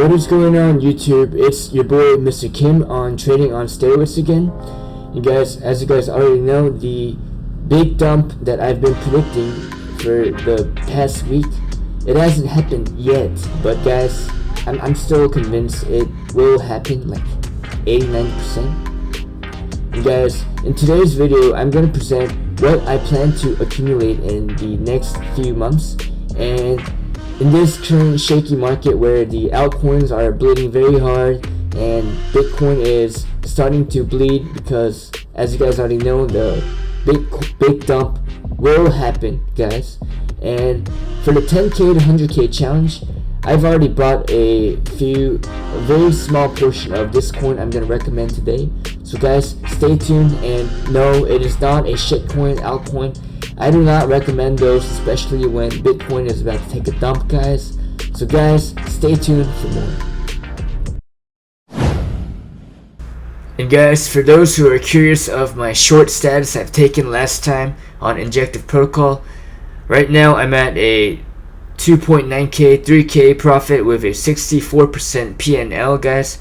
What is going on YouTube? It's your boy Mr. Kim on Trading on Steroids again. You guys, as you guys already know, the big dump that I've been predicting for the past week, it hasn't happened yet, but guys, I'm still convinced it will happen, like 80-90%. And guys, in today's video, I'm going to present what I plan to accumulate in the next few months. And in this current shaky market where the altcoins are bleeding very hard and Bitcoin is starting to bleed because, as you guys already know, the big dump will happen, guys. And for the 10k to 100k challenge, I've already bought a very small portion of this coin I'm going to recommend today. So guys, stay tuned, and no, it is not a shitcoin, altcoin. I do not recommend those, especially when Bitcoin is about to take a dump, guys. So guys, stay tuned for more. And guys, for those who are curious of my short status I've taken last time on Injective Protocol, right now I'm at a 2.9k, 3k profit with a 64% PNL, guys.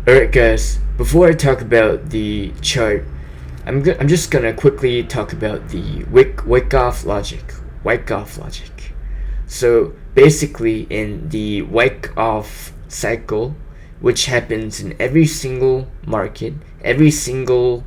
Alright guys, before I talk about the chart, I'm just gonna quickly talk about the Wyckoff logic. So basically, in the Wyckoff cycle, which happens in every single market, every single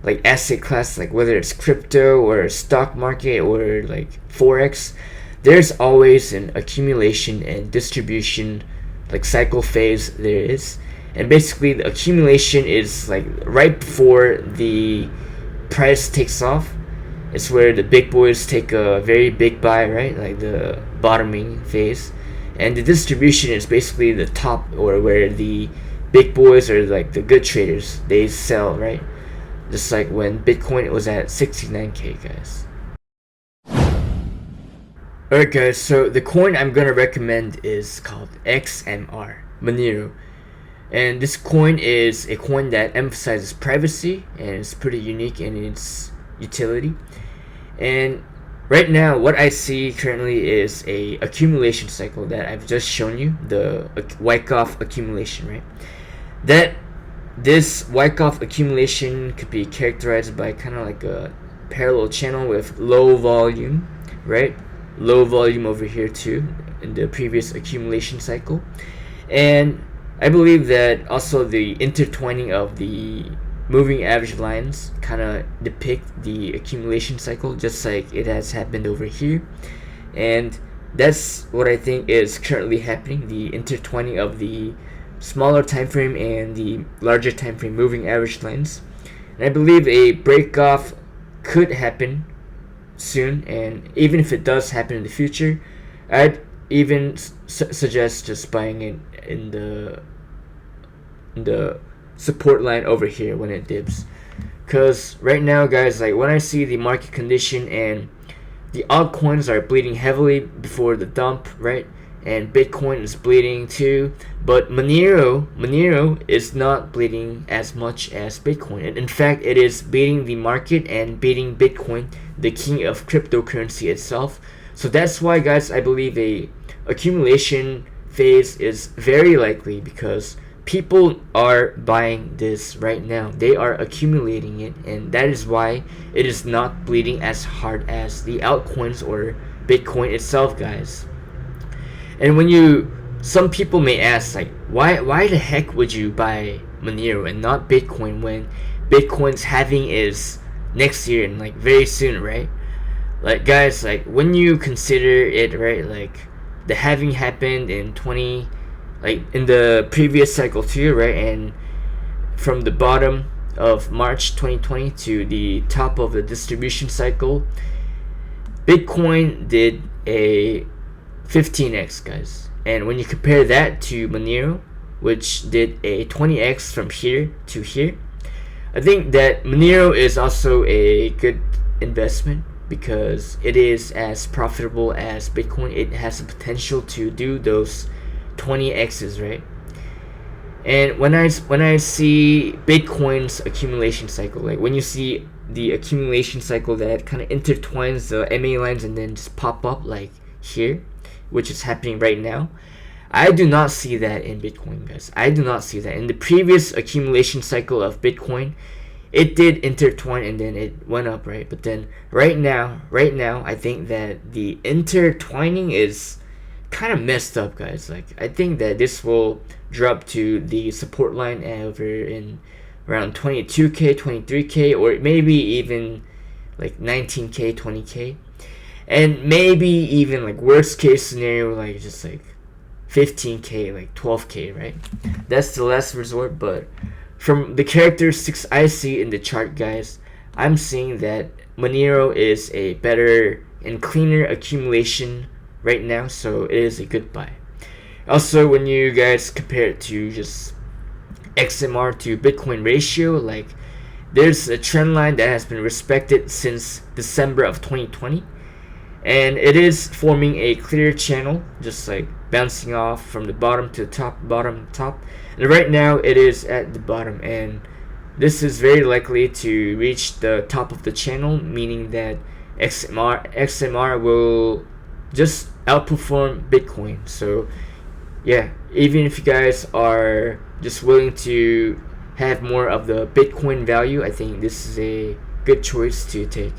like asset class, like whether it's crypto or stock market or like forex, there's always an accumulation and distribution like cycle phase there is. And basically the accumulation is like right before the price takes off. It's where the big boys take a very big buy, right? Like the bottoming phase. And the distribution is basically the top, or where the big boys or like the good traders, they sell, right? Just like when Bitcoin was at 69k, guys. Alright guys, so the coin I'm gonna recommend is called XMR, Monero. And this coin is a coin that emphasizes privacy, and it's pretty unique in its utility. And right now, what I see currently is a accumulation cycle that I've just shown you, the Wyckoff accumulation, right? This Wyckoff accumulation could be characterized by kind of like a parallel channel with low volume, right? Low volume over here too in the previous accumulation cycle. And I believe that also the intertwining of the moving average lines kind of depict the accumulation cycle, just like it has happened over here. And that's what I think is currently happening, the intertwining of the smaller time frame and the larger time frame moving average lines. And I believe a break off could happen soon, and even if it does happen in the future, I'd even suggest just buying it in the support line over here when it dips. Because right now, guys, like when I see the market condition and the altcoins are bleeding heavily before the dump, right? And Bitcoin is bleeding too, but Monero is not bleeding as much as Bitcoin. And in fact, it is beating the market and beating Bitcoin, the king of cryptocurrency itself. So that's why, guys, I believe a accumulation phase is very likely, because people are buying this right now. They are accumulating it, and that is why it is not bleeding as hard as the altcoins or Bitcoin itself, guys. And some people may ask, like, why the heck would you buy Monero and not Bitcoin when Bitcoin's halving is next year and like very soon, right? Like guys, like when you consider it, right, like the halving happened in in the previous cycle too, right? And from the bottom of March 2020 to the top of the distribution cycle, Bitcoin did a 15x, guys. And when you compare that to Monero, which did a 20x from here to here, I think that Monero is also a good investment because it is as profitable as Bitcoin. It has the potential to do those 20x's, right? And when I see Bitcoin's accumulation cycle, like when you see the accumulation cycle that kind of intertwines the MA lines and then just pop up like here, which is happening right now. I do not see that in Bitcoin, guys. I do not see that. In the previous accumulation cycle of Bitcoin, it did intertwine and then it went up, right? But then right now, I think that the intertwining is kind of messed up, guys. Like, I think that this will drop to the support line over in around 22k, 23k, or maybe even like 19k, 20k, and maybe even like worst case scenario, like just like 15k, like 12k, right? That's the last resort. But from the characteristics I see in the chart, guys, I'm seeing that Monero is a better and cleaner accumulation right now, so it is a good buy. Also, when you guys compare it to just XMR to Bitcoin ratio, like, there's a trend line that has been respected since December of 2020, and it is forming a clear channel, just like bouncing off from the bottom to the top, bottom, top. And right now it is at the bottom, and this is very likely to reach the top of the channel, meaning that XMR will just outperform Bitcoin. So yeah, even if you guys are just willing to have more of the Bitcoin value, I think this is a good choice to take.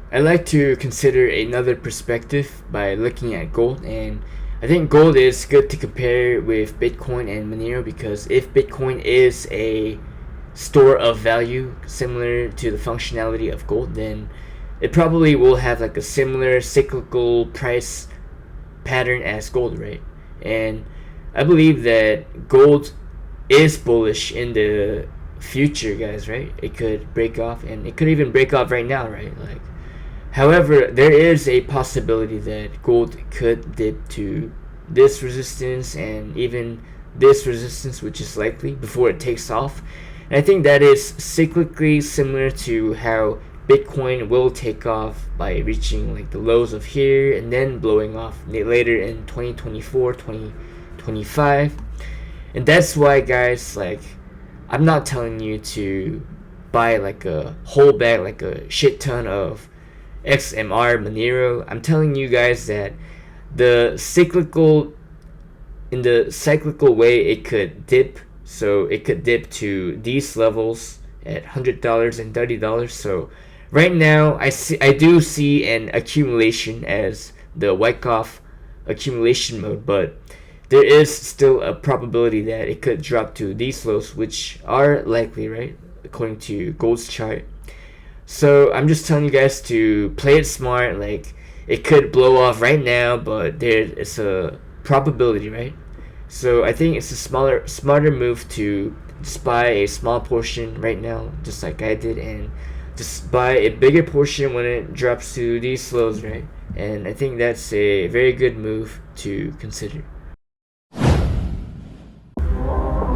I like to consider another perspective by looking at gold, and I think gold is good to compare with Bitcoin and Monero, because if Bitcoin is a store of value similar to the functionality of gold, then it probably will have like a similar cyclical price pattern as gold, right? And I believe that gold is bullish in the future, guys, right? It could break off, and it could even break off right now, right? Like, however, there is a possibility that gold could dip to this resistance and even this resistance, which is likely, before it takes off. And I think that is cyclically similar to how Bitcoin will take off by reaching like the lows of here and then blowing off later in 2024, 2025. And that's why, guys, like, I'm not telling you to buy like a whole bag, like a shit ton of XMR Monero. I'm telling you guys that in the cyclical way, it could dip. So it could dip to these levels at $100 and $30. So right now, I do see an accumulation as the Wyckoff accumulation mode, but there is still a probability that it could drop to these lows, which are likely, right, according to gold's chart. So I'm just telling you guys to play it smart. Like, it could blow off right now, but there is a probability, right? So I think it's a smarter move to just buy a small portion right now, just like I did, and just buy a bigger portion when it drops to these lows, right? And I think that's a very good move to consider.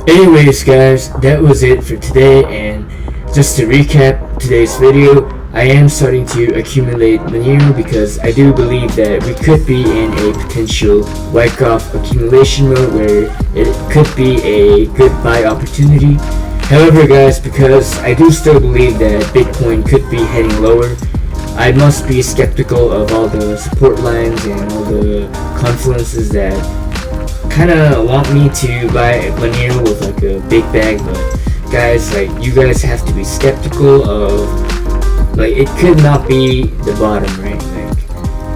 Anyways, guys, that was it for today, and just to recap today's video, I am starting to accumulate Monero because I do believe that we could be in a potential Wyckoff accumulation mode where it could be a good buy opportunity. However, guys, because I do still believe that Bitcoin could be heading lower, I must be skeptical of all the support lines and all the confluences that kind of want me to buy Monero with like a big bag. But guys, like, you guys have to be skeptical of, like, it could not be the bottom, right? Like,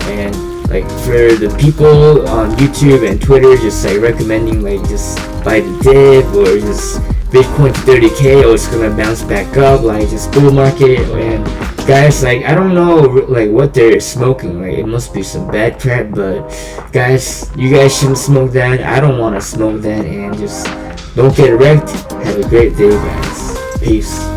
and like, for the people on YouTube and Twitter just like recommending like just buy the dip or just Bitcoin to 30k or it's gonna bounce back up, like just bull market, and guys, like, I don't know like what they're smoking. Like, it must be some bad crap, but guys, you guys shouldn't smoke that. I don't want to smoke that, and just don't get wrecked. Have a great day, guys. Peace.